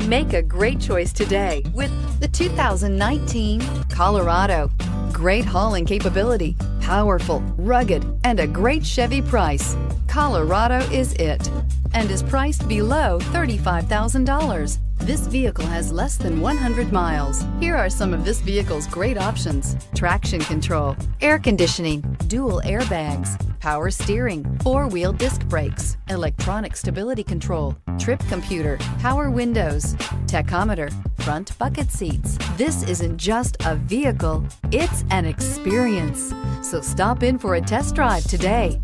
Make a great choice today with the 2019 Colorado. Great hauling capability, powerful, rugged, and a great Chevy price. Colorado is it, and is priced below $35,000. This vehicle has less than 100 miles. Here are some of this vehicle's great options: traction control, air conditioning, dual airbags, power steering, four-wheel disc brakes, electronic stability control, trip computer, power windows, tachometer, front bucket seats. This isn't just a vehicle, it's an experience. So stop in for a test drive today.